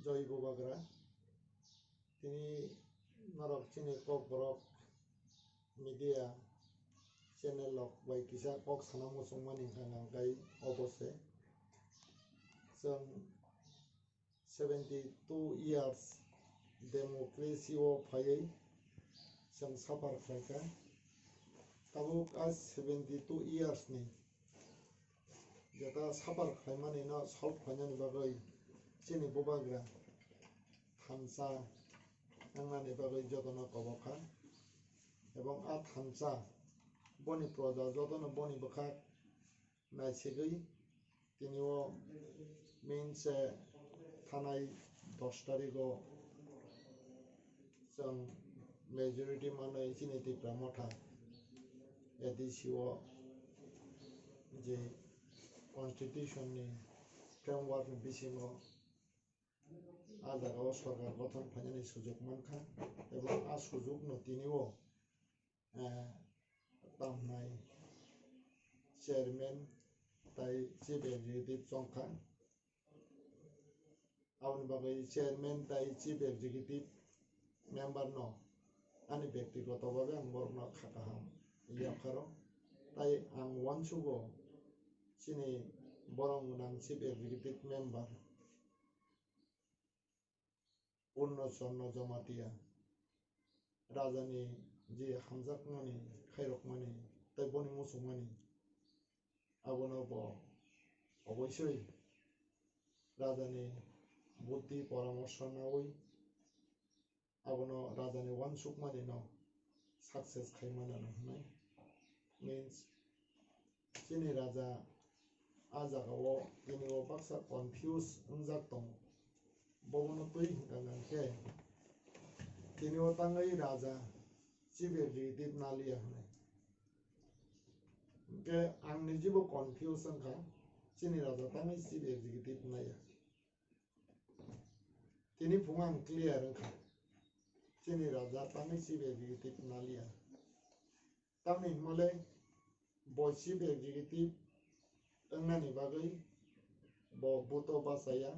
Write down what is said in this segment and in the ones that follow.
Joy Bubagra, Tini Narok Chini Kok Borok Media Channel of Waikisa Kok Sanamo Sumani Hangai Opose. Some 72 years democracy of Paye, some Sapar Kraka. Tabuk as 72 years ni. Jata Sapar Khaimani na Salt Panyan Bagay, Chini Bubagra, Hamsa, Nangani Bagay Jotona Kobaka, Ebong at Hamsa, Boni Proda, Jotona Boni Bakak, Naisigi, Tinio means Tanai Dostarigo, some majority mana Chiniti Pramota, Edisio, the Constitution framework Bisimo, other also Gotham Panani Sujuk Manka, Ebon Asuzuk no Tinio, Tamnai, Chairman, Tai Chibe Dip Songkan, Aun Bagay Chairman, Tai Chief Executive Member no, Ani Bekti Gotoba and Borno Kakaham, Yakaro, Tai Ang Wanchugo, Chini Borong Nang Chief Executive Member, Unno Sonno Jamatia, Razani Ji Hamzak Mani, Khairok Mani, Taiboni Musumani, Abonobo, Oboshui, Razani Buddhi Paramoshanawi, Abono Razani one Sukmani no, success Kaimana no, means Chini Raza Azagawo, Tiniwo Baksa confused Unzatong. Bono Tui Ganganke Tiniwo Tangai Raja Chibi Dip Naliya. Ke Angnijibo confusion ka Chini Raja Tangai Chibi Dip Naya. Tini Pungang clear ka Chini Raja Tangai Chibi Dip Naliya. Tami Mole Bo Chibi Dip Engani Bagai Bo Buto Basaya.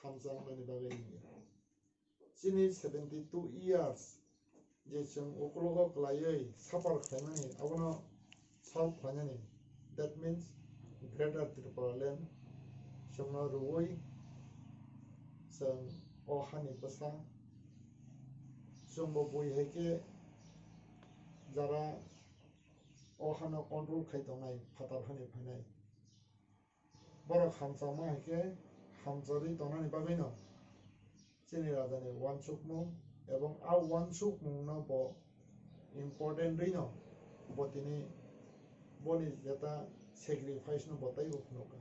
Hamzang Manibagay. Chini 72 years. Jesum Okologo Klaye, Sapar Khanani, Avano South Khanani. That means Greater Tripoland, Shumna Ruwoi, Some Ohani Basa, Sumbo Buiheke, Zara Ohana Control Kaitonai, Patarhani Panai. Borok Hamsama Heke. Hamzari Tonani Bagino Chini Radani one Sukmung, Ebon a one Sukmung no bo important rino, Botini Boni Zeta sacrifice no botai of Noka.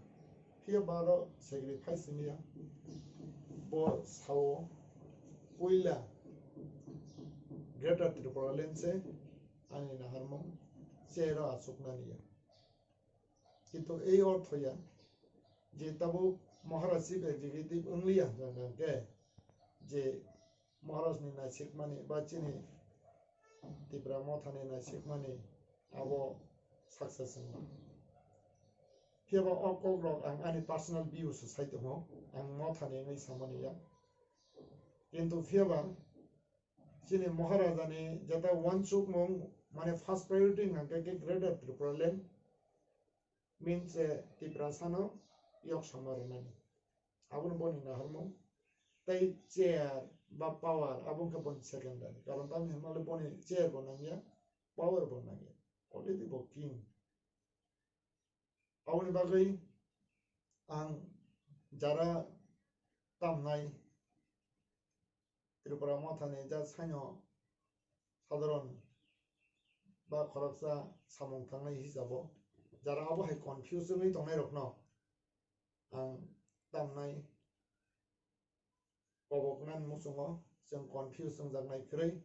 Here Baro sacrifice in here, Bo Sao Puila Greater Tripolense, and in a harmon, Sierra Suknania. Into A or Toya, Jetabu. Maharaj Chief Executive only Ganganke J. Maharaj Nina Sikmani Bachini Tibramothani Sikmani Abo success in here were all Kogrok and any personal views society home and Mothani Samania. Into Fiaba Chini Maharajani Jata one Sukmong, my first priority and get greater Tripoland means Tibrasano. Yok Samarinani. Abun Boni Naharmo, they chair, but power, Abun Capon secondary. Karantam Himal Boni chair Bonania, power Bonania, only the book king. Abun Bagay and Jara Tamnai Tripuramotane, just Hano Sadron Bakoraksa, Samong Tangai Hisabo. Jara Abu had confused me to Merok no. Ang Tamnai Koboknan Musungo, some confusion that my cray.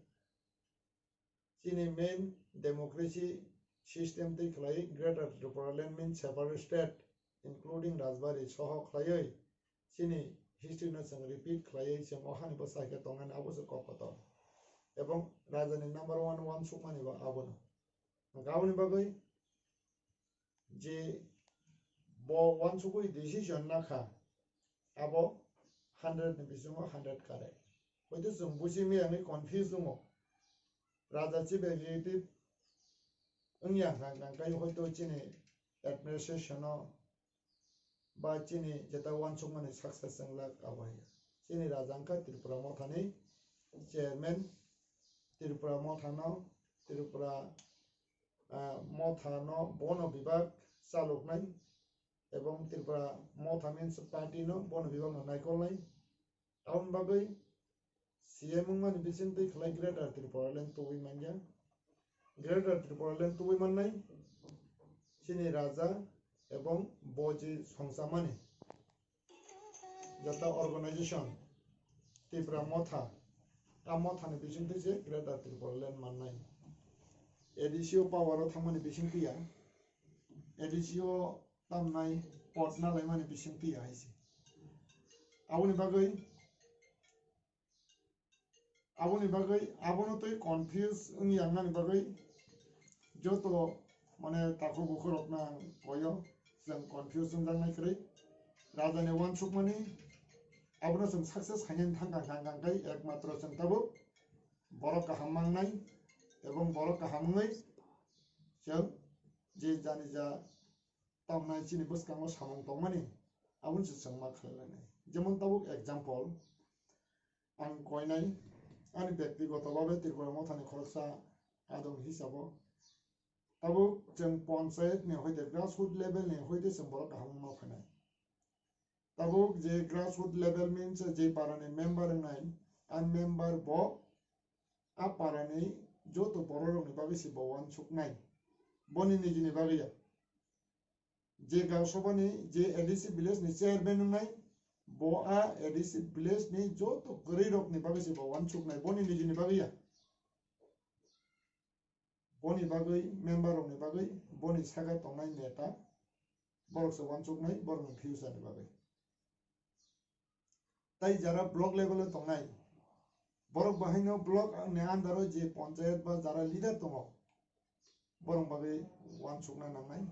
Chini main democracy system take like greater Tripoland means separate state, including Raspberry Soho Clay. Chini history notes and repeat Clay, some Ohani Basakatong and Abusa Kokoto. Ebon Razani number one Sumaniba Abono. Gavani Bagay J. Bo one Sukui decision Naka Abo 100 ni bisungo 100 kare hoito जों बुजिमे आंनि confuse दङ राजा चिबेलिटिव ओंयां गांगांगाय होयतो चिनि administration बा चिनि जेता वानसुमानि success संलाक आबाय चिनि राजांका Tripura मथानि chairman Tripura मथानो Tripura मथानो बन विभाग चालुकनाय एवं त्रिपुरा मथा मीन्स पार्टी नो बन विभाग नायखलनाय आउन बागै सीएम मानि बिसिंतै खलाय ग्रेटर त्रिपुरा लैंड तुबै मानया ग्रेटर त्रिपुरा लैंड तुबै माननाय चिनि राजा एवं बोजी संसामानि जता ऑर्गेनाइजेशन त्रिपुरा मथा आ मथानि बिसिंतै जे ग्रेटर त्रिपुरा लैंड माननाय एडिसियो पावर थांमानि बिसिंतैया एडिसियो तामनाय पट नालाय मानि बिसिंतैया हायसे आवनि बागै आबोनो तै कन्फ्यूज ओंयांनानि बागै जतो माने ताको बुखरकना गयो जों कन्फ्यूज जोंनायख्रै राजानि वानसुक मानि आबोनो जों सक्सेस खायनायनि थांगांगांगाय एकमात्र जों ताबो बरक हामांनाय एवं बरक हामङै जों जे जानि जा तामनाय चिनि बसकांगो सामं तंमानि आबोन जों मा खालायनाय जेमन ताबो एग्जांपल आं कयनाय आंनि व्यक्तिगतभावे त्रिपुरा मथानि खरसा आदम हिसाबाव ताबो जों पंचायत ने होयते ग्रासरूट लेवल ने होयते जों बरक हामं मावफायनाय ताबो जे ग्रासरूट लेवल मीन्स जे पारानि मेम्बर नाय आ मेम्बर ब आ पारानि जो तो बररनि बागै से बवान सुकनाय बनि निजिनि बागैया जे गावसभानि जे एडिसी विलेज नि चेयरमैन नाय बो आ एडिसी विलेज नि जो तो गरीरकनि बागै से बवान सुकनाय बनि निजिनि बागैया बनि बागै मेम्बरनि बागै बनि सागा तंनाय नेता बरक से वान सुकनाय बरक फ्यूचरनि बागै ताई जरा ब्लॉक लेवल तंनाय बरक बाहायनो ब्लॉक ने आन्दारो जे पंचायत बा जरा लीडर दङ बरक बागै वान सुकना नांनाय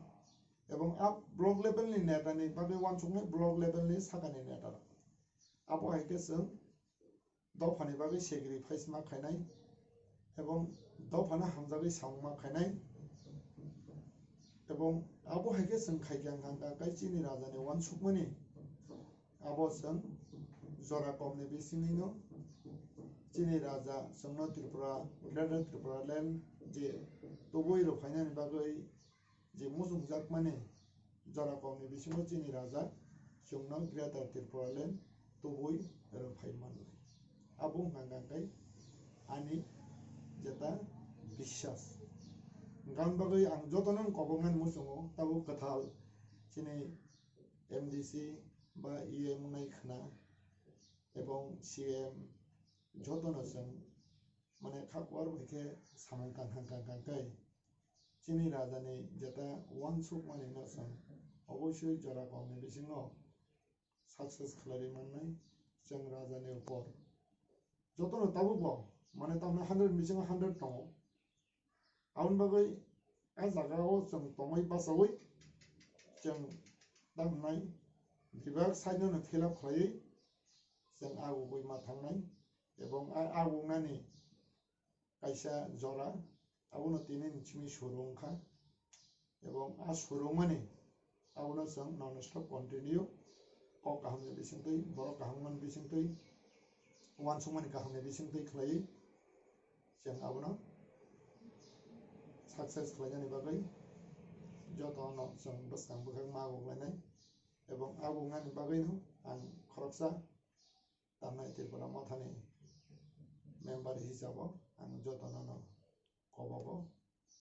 एवं आप ब्लॉक लेवल नि नेतानि बागै वान सुकनाय ब्लॉक लेवल नि सागानि नेता आबो हायके जों दफानि बागै सेग्रिफाइस मा खायनाय एवं दफाना हामजागै सावमा खायनाय एवं आबो हायके जों खायगांगांगा गायचिनि राजानि वान सुकमानि आबो जों जरा कमनि बिसिनिनो चिनि राजा संनो त्रिपुरा ग्रेटर त्रिपुरा लैंड जे तुबै रफायनानि बागै जे मुजुं जाक माने जरा कमनि बिसिनो चिनि राजा संनो ग्रेटर त्रिपुरा लैंड तुबै रफायमान आबो गांगांगाय आनि जेता विश्वास गान बागै आं जतनन कबंगन मुसुङो ताबो कथाल चिनि एमडीसी बा ईएम नाय खना एवं सीएम जतन जों माने खाखवार बेखे सामं कांकांकांकांकाय चिनि राजानि जेता वान सुक माने न जों अवश्य जरा कमनि बिसिङो सक्सेस खालारि माननाय जों राजानि ऊपर जतन ताबो बो माने तामना 100 बिसिङो 100 दङ आउन बागै आ जागायाव जों तमै बासावै जों दामनाय विभाग साइडनो फिलआप खालायै जों आगु गयमा थांनाय एवं आगुनानि कायसा जरा आउनो तिनि निचिमि सुरुंखा एवं आ सुरुंमानि आउनो जों नन स्टप कन्टिन्यू क काहामनि बिसिंतै बर काहामन बिसिंतै वान सुमानि काहामनि बिसिंतै खालायै जों आउनो सक्सेस खालायनायनि बागै जतन जों बसकां बखां मागलायनाय एवं आगुनानि बागैनो आं खरकसा तामनाय त्रिपुरा मथानि मेम्बर हिसाबाव आं जतन कबाबो